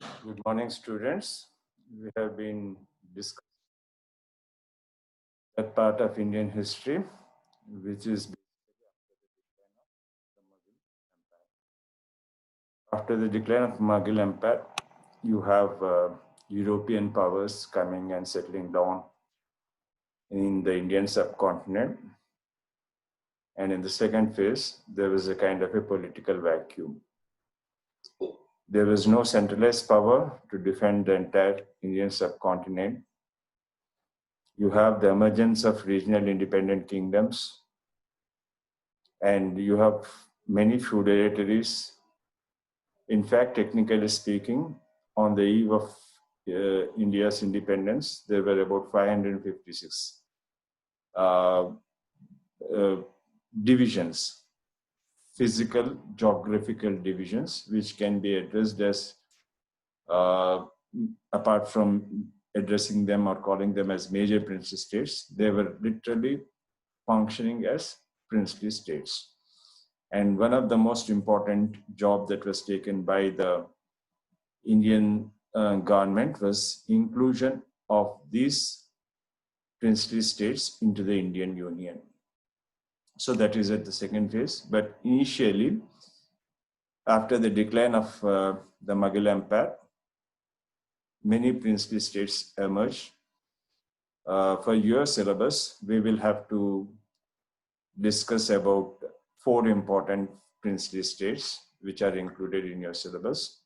Good morning, students. We have been discussing that part of Indian history, which is after the decline of Mughal Empire, you have European powers coming and settling down in the Indian subcontinent. And in the second phase, there was a kind of a political vacuum. There was no centralized power to defend the entire Indian subcontinent. You have the emergence of regional independent kingdoms, and you have many feudal territories. In fact, technically speaking, on the eve of India's independence, there were about 556 uh, uh, divisions, physical, geographical divisions, which can be addressed as, apart from addressing them or calling them as major princely states, they were literally functioning as princely states. And one of the most important job that was taken by the Indian government was inclusion of these princely states into the Indian Union. So that is at the second phase. But initially, after the decline of the Mughal Empire, many princely states emerged. For your syllabus, we will have to discuss about 4 important princely states which are included in your syllabus.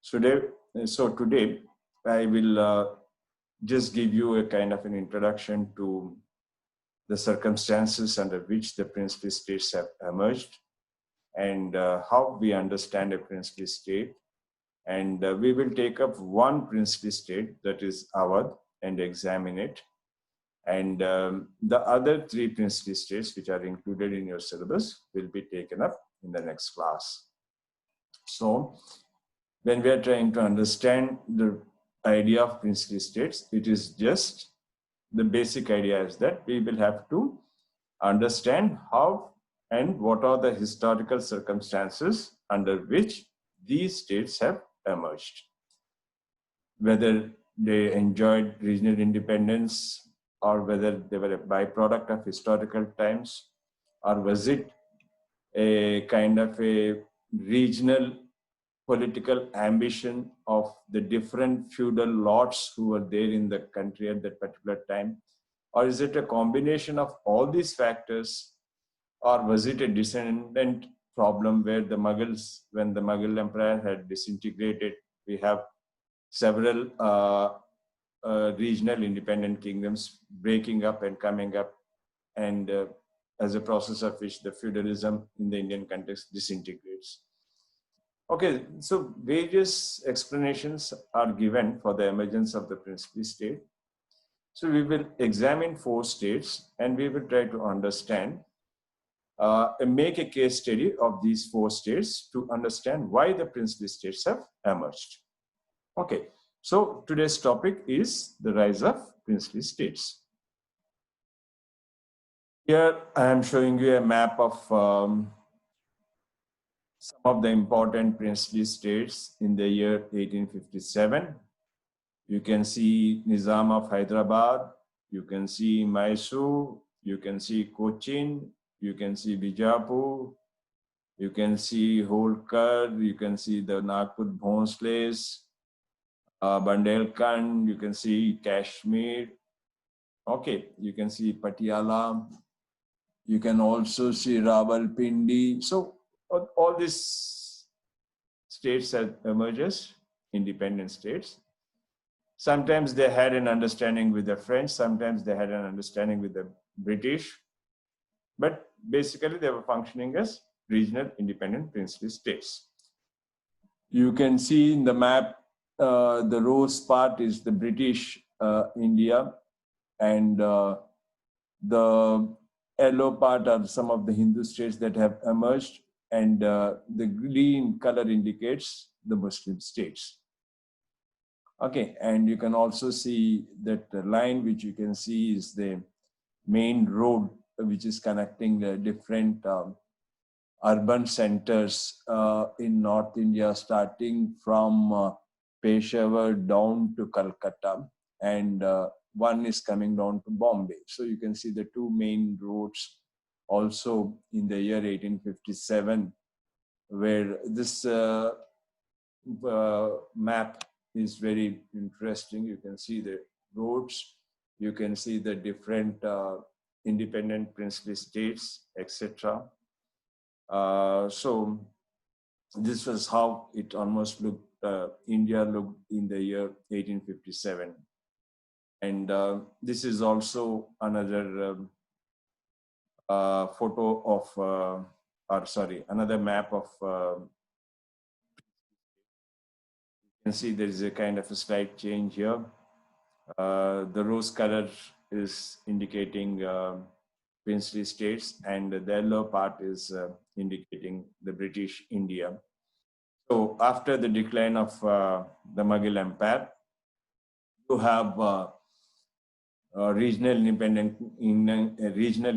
So today I will just give you a kind of an introduction to the circumstances under which the princely states have emerged and how we understand a princely state. And we will take up one princely state, that is Awadh, and examine it. And the other 3 princely states which are included in your syllabus will be taken up in the next class. So when we are trying to understand the idea of princely states, it is just the basic idea is that we will have to understand how and what are the historical circumstances under which these states have emerged. Whether they enjoyed regional independence or whether they were a byproduct of historical times, or was it a kind of a regional political ambition of the different feudal lords who were there in the country at that particular time? Or is it a combination of all these factors? Or was it a descendant problem where the Mughals, when the Mughal Empire had disintegrated, we have several regional independent kingdoms breaking up and coming up, and as a process of which the feudalism in the Indian context disintegrates. Okay, so various explanations are given for the emergence of the princely state. So we will examine 4 states and we will try to understand and make a case study of these 4 states to understand why the princely states have emerged. Okay, so today's topic is the rise of princely states. Here I am showing you a map of some of the important princely states in the year 1857. You can see Nizam of Hyderabad, you can see Mysore, you can see Cochin, you can see Bijapur, you can see Holkar, you can see the Nagpur Bhonsles, Bundelkhand, you can see Kashmir. Okay, you can see Patiala. You can also see Rawalpindi. So all these states have emerged, independent states. Sometimes they had an understanding with the French, sometimes they had an understanding with the British, but basically they were functioning as regional independent princely states. You can see in the map, the rose part is the British India, and the yellow part are some of the Hindu states that have emerged, and the green color indicates the Muslim states. Okay, and you can also see that the line which you can see is the main road which is connecting the different urban centers in North India, starting from Peshawar down to Calcutta, and one is coming down to Bombay. So you can see the two main routes also in the year 1857, where this map is very interesting. You can see the roads, you can see the different independent princely states, etc. So this was how it almost looked, India looked in the year 1857. And this is also another photo of, another map of, you can see there is a kind of a slight change here. The rose color is indicating princely states, and the yellow part is indicating the British India. So after the decline of the Mughal Empire, you have regional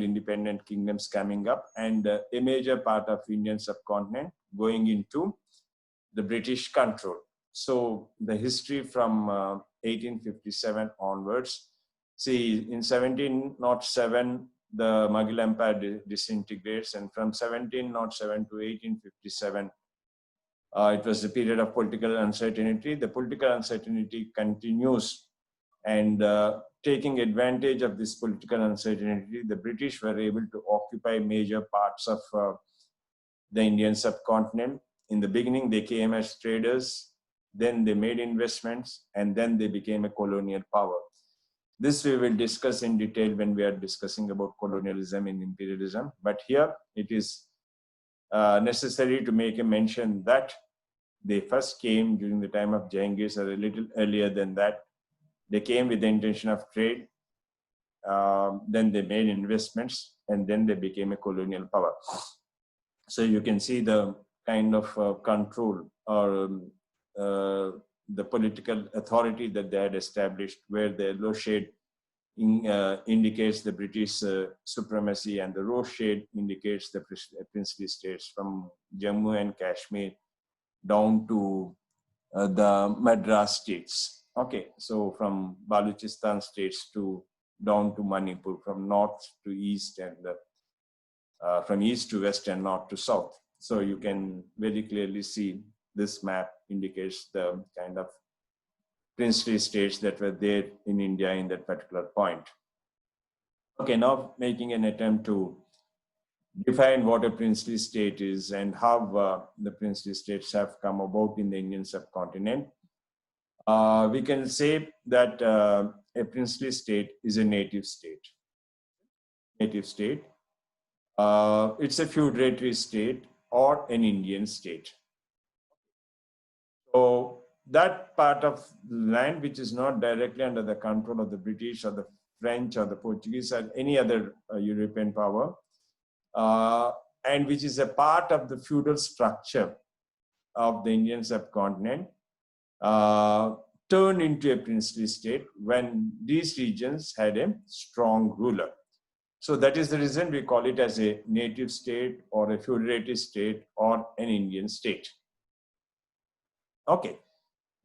independent kingdoms coming up, and a major part of Indian subcontinent going into the British control. So the history from 1857 onwards, see, in 1707, the Mughal Empire disintegrates, and from 1707 to 1857, it was a period of political uncertainty. The political uncertainty continues, and taking advantage of this political uncertainty, the British were able to occupy major parts of the Indian subcontinent. In the beginning, they came as traders, then they made investments, and then they became a colonial power. This we will discuss in detail when we are discussing about colonialism and imperialism. But here it is necessary to make a mention that they first came during the time of Genghis, or a little earlier than that. They came with the intention of trade, then they made investments, and then they became a colonial power. So you can see the kind of control or the political authority that they had established, where the yellow shade indicates the British supremacy, and the rose shade indicates the princely states from Jammu and Kashmir down to the Madras states. Okay, so from Baluchistan states to down to Manipur, from north to east, and from east to west, and north to south. So you can very clearly see this map indicates the kind of princely states that were there in India in that particular point. Okay, now making an attempt to define what a princely state is and how the princely states have come about in the Indian subcontinent. We can say that a princely state is a native state. Native state. It's a feudatory state or an Indian state. So that part of land which is not directly under the control of the British or the French or the Portuguese or any other European power, and which is a part of the feudal structure of the Indian subcontinent, turned into a princely state when these regions had a strong ruler. So that is the reason we call it as a native state or a feudatory state or an Indian state. Okay.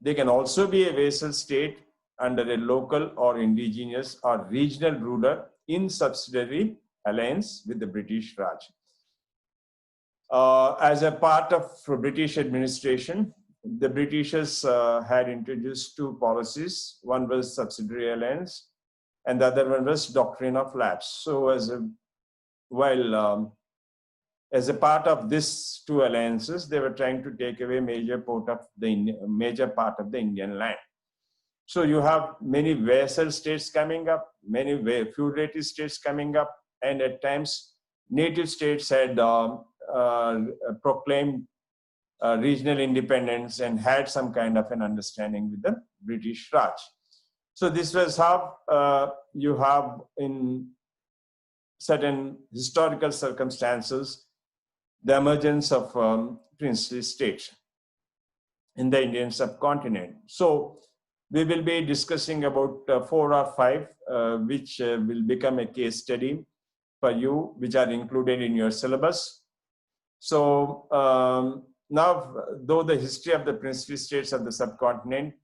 They can also be a vassal state under a local or indigenous or regional ruler in subsidiary alliance with the British Raj. As a part of British administration, the Britishers had introduced two policies. One was subsidiary alliance, and the other one was doctrine of lapse. So as a part of these two alliances, they were trying to take away major part of the Indian land. So you have many vassal states coming up, many feudatory states coming up, and at times native states had proclaimed regional independence and had some kind of an understanding with the British Raj. So this was how you have in certain historical circumstances the emergence of princely states in the Indian subcontinent. So we will be discussing about 4 or 5, which will become a case study for you, which are included in your syllabus. So now, though the history of the princely states of the subcontinent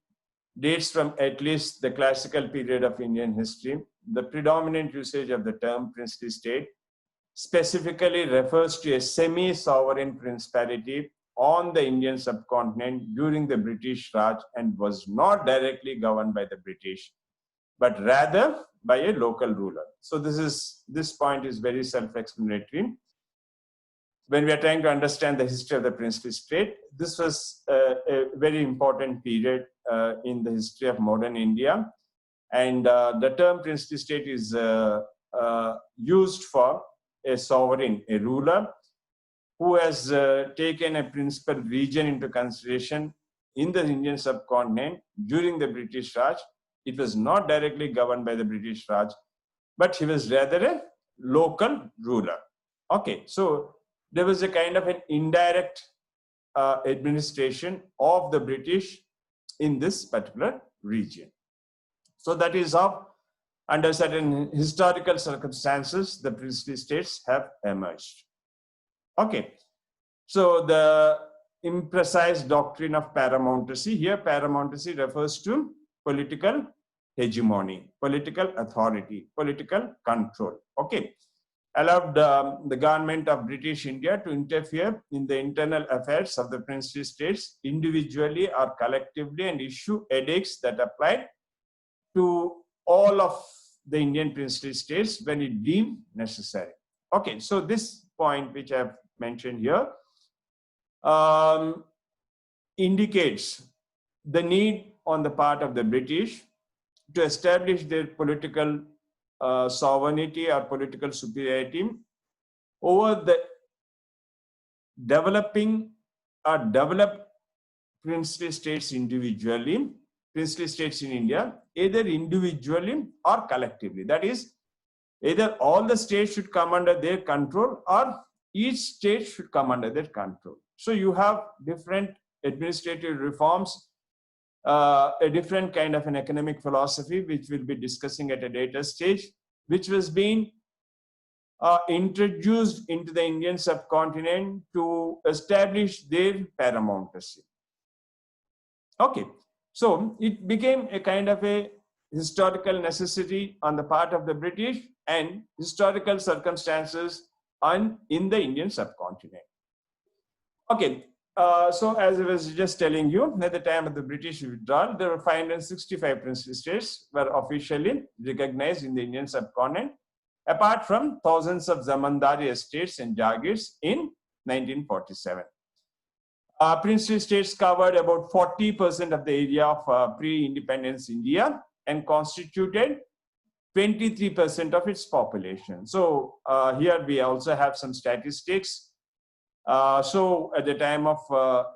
dates from at least the classical period of Indian history, the predominant usage of the term princely state specifically refers to a semi-sovereign principality on the Indian subcontinent during the British Raj and was not directly governed by the British, but rather by a local ruler. So this point is very self-explanatory. When we are trying to understand the history of the princely state, this was a very important period in the history of modern India. And the term princely state is used for a sovereign, a ruler, who has taken a principal region into consideration in the Indian subcontinent during the British Raj. It was not directly governed by the British Raj, but he was rather a local ruler. Okay, so there was a kind of an indirect administration of the British in this particular region. So that is how, under certain historical circumstances, the princely states have emerged. Okay, so the imprecise doctrine of paramountcy, here paramountcy refers to political hegemony, political authority, political control. Okay, allowed the government of British India to interfere in the internal affairs of the princely states individually or collectively and issue edicts that applied to all of the Indian princely states when it deemed necessary. Okay, so this point which I have mentioned here indicates the need on the part of the British to establish their political sovereignty or political superiority over the developing or developed princely states individually, princely states in India, either individually or collectively. That is, either all the states should come under their control or each state should come under their control. So you have different administrative reforms, a different kind of an economic philosophy, which we'll be discussing at a later stage, which was being introduced into the Indian subcontinent to establish their paramountcy. Okay, so it became a kind of a historical necessity on the part of the British and historical circumstances in the Indian subcontinent. Okay, so as I was just telling you, at the time of the British withdrawal, there were 565 princely states were officially recognized in the Indian subcontinent, apart from thousands of zamandari estates and jagirs in 1947. Princely states covered about 40% of the area of pre-independence India and constituted 23% of its population. So here we also have some statistics. So at the time of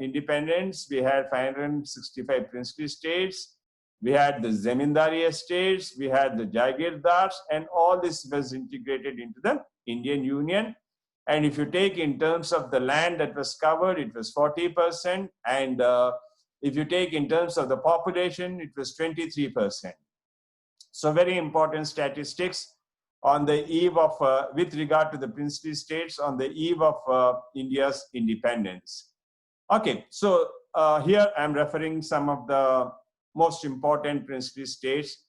independence, we had 565 princely states. We had the zamindari estates, we had the jagirdars, and all this was integrated into the Indian Union. And if you take in terms of the land that was covered, it was 40%. And if you take in terms of the population, it was 23%. So very important statistics on the eve of, with regard to the princely states on the eve of India's independence. Okay, so here I'm referring some of the most important princely states,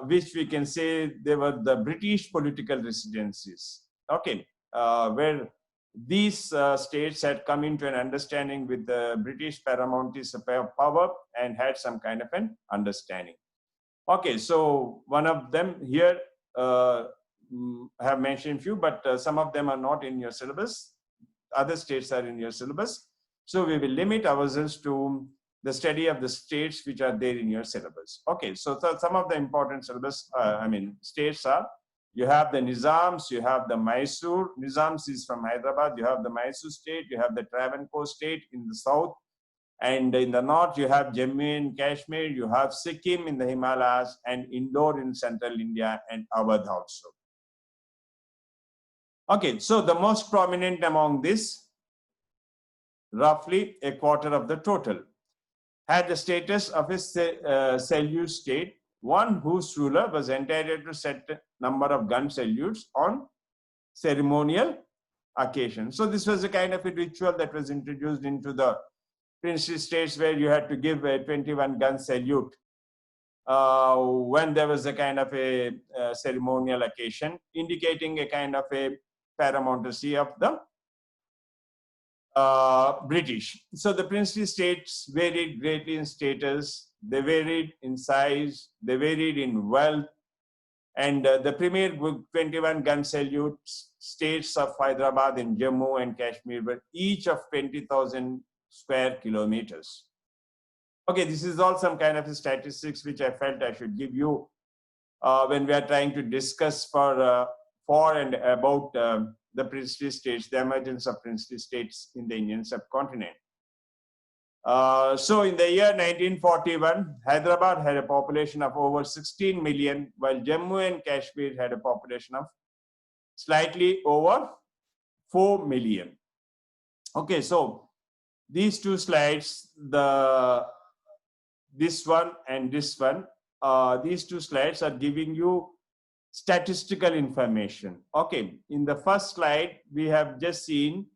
which we can say they were the British political residencies. Okay, where these states had come into an understanding with the British paramountcy of power and had some kind of an understanding. Okay, so one of them here I have mentioned few, but some of them are not in your syllabus. Other states are in your syllabus. So we will limit ourselves to the study of the states which are there in your syllabus. Okay, so some of the important syllabus, states are, you have the Nizams, you have the Mysore. Nizams is from Hyderabad. You have the Mysore state, you have the Travancore state in the south. And in the north, you have Jammu and Kashmir, you have Sikkim in the Himalayas, and Indore in central India, and Awadh also. Okay, so the most prominent among this, roughly a quarter of the total, had the status of a salute state, one whose ruler was entitled to set number of gun salutes on ceremonial occasion. So this was a kind of a ritual that was introduced into the princely states, where you had to give a 21-gun salute when there was a kind of a ceremonial occasion, indicating a kind of a paramountcy of the British. So the princely states varied greatly in status, they varied in size, they varied in wealth, and the premier 21-gun salute states of Hyderabad and Jammu and Kashmir were each of 20,000 square kilometers. Okay, this is all some kind of statistics which I felt I should give you when we are trying to discuss for and about the princely states, the emergence of princely states in the Indian subcontinent. So in the year 1941, Hyderabad had a population of over 16 million, while Jammu and Kashmir had a population of slightly over 4 million. Okay, so these two slides, this one and this one, these two slides are giving you statistical information. Okay, in the first slide, we have just seen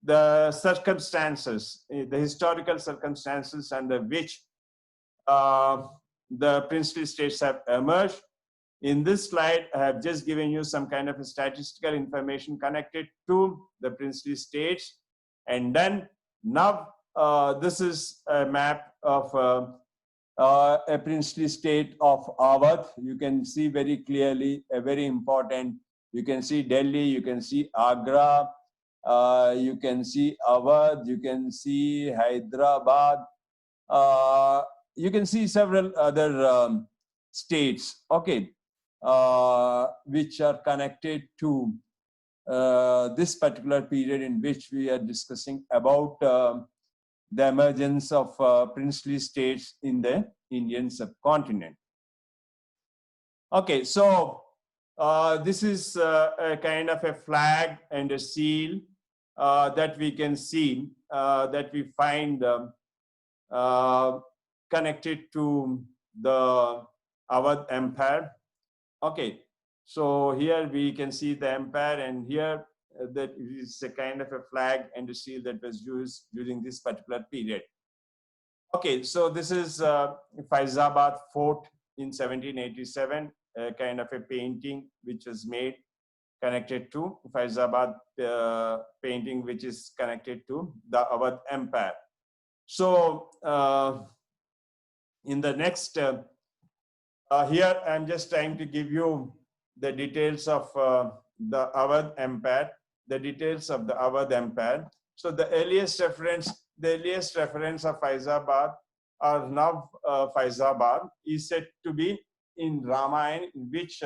the circumstances, the historical circumstances under which the princely states have emerged. In this slide, I have just given you some kind of a statistical information connected to the princely states. And then now this is a map of a princely state of Awadh. You can see very clearly, a very important, you can see Delhi, you can see Agra, you can see Awadh, you can see Hyderabad, you can see several other states, okay, which are connected to this particular period in which we are discussing about the emergence of princely states in the Indian subcontinent. Okay, so this is a kind of a flag and a seal that we can see, that we find connected to the Awadh Empire. Okay, so here we can see the empire, and here that is a kind of a flag and a seal that was used during this particular period. Okay, so this is Faizabad Fort in 1787, a kind of a painting which was made connected to Faizabad painting, which is connected to the Awadh Empire. So in the next, here I'm just trying to give you the details of the Awadh Empire, the details of the Awadh Empire. So the earliest reference of Faizabad, or now Faizabad, is said to be in Ramayana, in which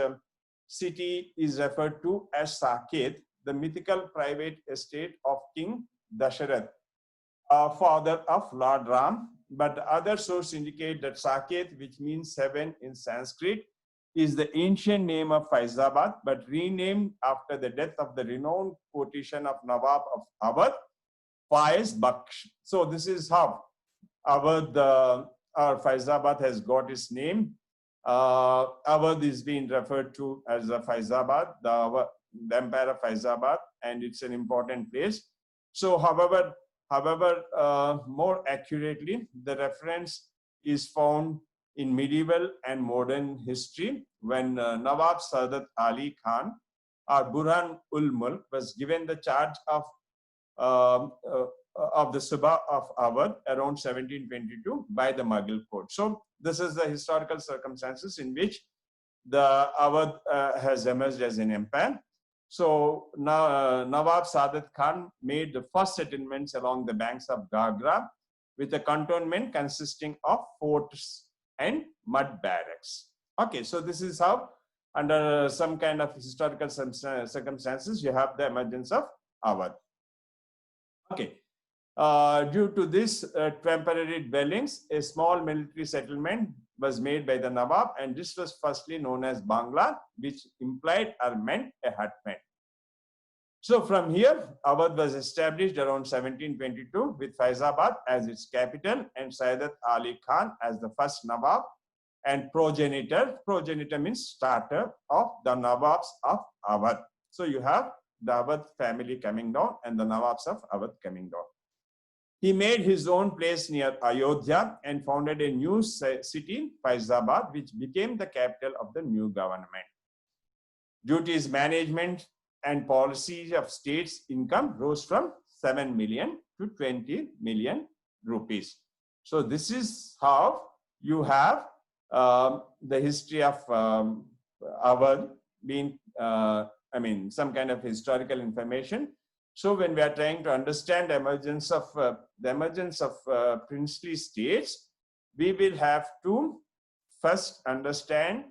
city is referred to as Saket, the mythical private estate of King Dasharath, father of Lord Ram. But other sources indicate that Saket, which means heaven in Sanskrit, is the ancient name of Faizabad, but renamed after the death of the renowned politician of Nawab of Awadh, Faiz Baksh. So this is how Awadh or Faizabad has got its name. Awadh is being referred to as the Faizabad, the empire of Faizabad, and it's an important place. So however, more accurately, the reference is found in medieval and modern history when Nawab Sadat Ali Khan, or Burhan ul Mulk, was given the charge of the Subah of Awadh around 1722 by the Mughal court. So this is the historical circumstances in which the Awadh has emerged as an empire. So now Nawab Sadat Khan made the first settlements along the banks of Gagra with a cantonment consisting of forts and mud barracks. Okay, so this is how, under some kind of historical circumstances, you have the emergence of Awadh. Okay, due to this temporary dwellings, a small military settlement was made by the Nawab, and this was firstly known as Bangla, which implied or meant a hutment. So from here, Awadh was established around 1722 with Faizabad as its capital and Sadat Ali Khan as the first Nawab and progenitor. Progenitor means starter of the Nawabs of Awadh. So you have the Awadh family coming down and the Nawabs of Awadh coming down. He made his own place near Ayodhya and founded a new city, Faizabad, which became the capital of the new government. Due to his management and policies of state's income rose from 7 million to 20 million rupees. So this is how you have the history of Awadh being, some kind of historical information. So when we are trying to understand the emergence of princely states, we will have to first understand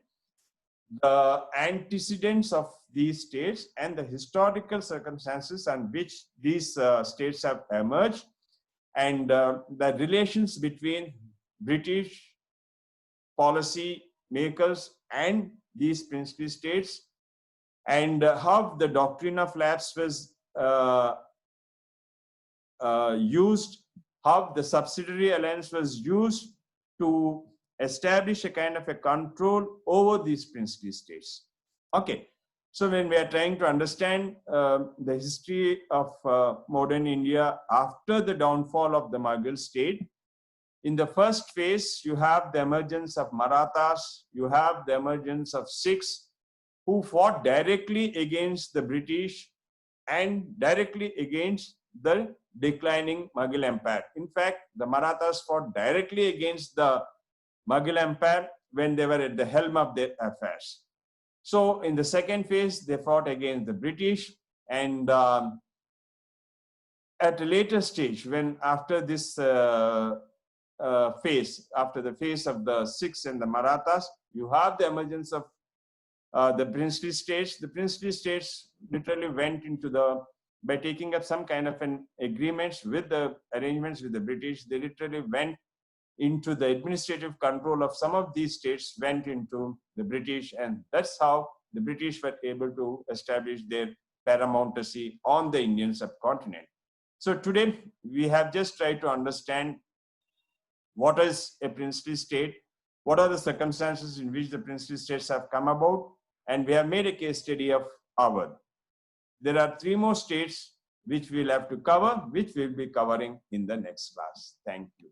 the antecedents of these states and the historical circumstances on which these states have emerged, and the relations between British policy makers and these princely states, and how the doctrine of lapse was used, how the subsidiary alliance was used to establish a kind of a control over these princely states. Okay, so when we are trying to understand the history of modern India after the downfall of the Mughal state, in the first phase, you have the emergence of Marathas, you have the emergence of Sikhs, who fought directly against the British and directly against the declining Mughal Empire. In fact, the Marathas fought directly against the Mughal Empire when they were at the helm of their affairs. So in the second phase, they fought against the British, and at a later stage, when after this phase, after the phase of the Sikhs and the Marathas, you have the emergence of the princely states. The princely states literally went into by taking up some kind of an agreements with the arrangements with the British, they literally went into the administrative control of some of these states, went into the British, and that's how the British were able to establish their paramountcy on the Indian subcontinent. So today, we have just tried to understand what is a princely state, what are the circumstances in which the princely states have come about, and we have made a case study of Awadh. There are 3 more states which we'll have to cover, which we'll be covering in the next class. Thank you.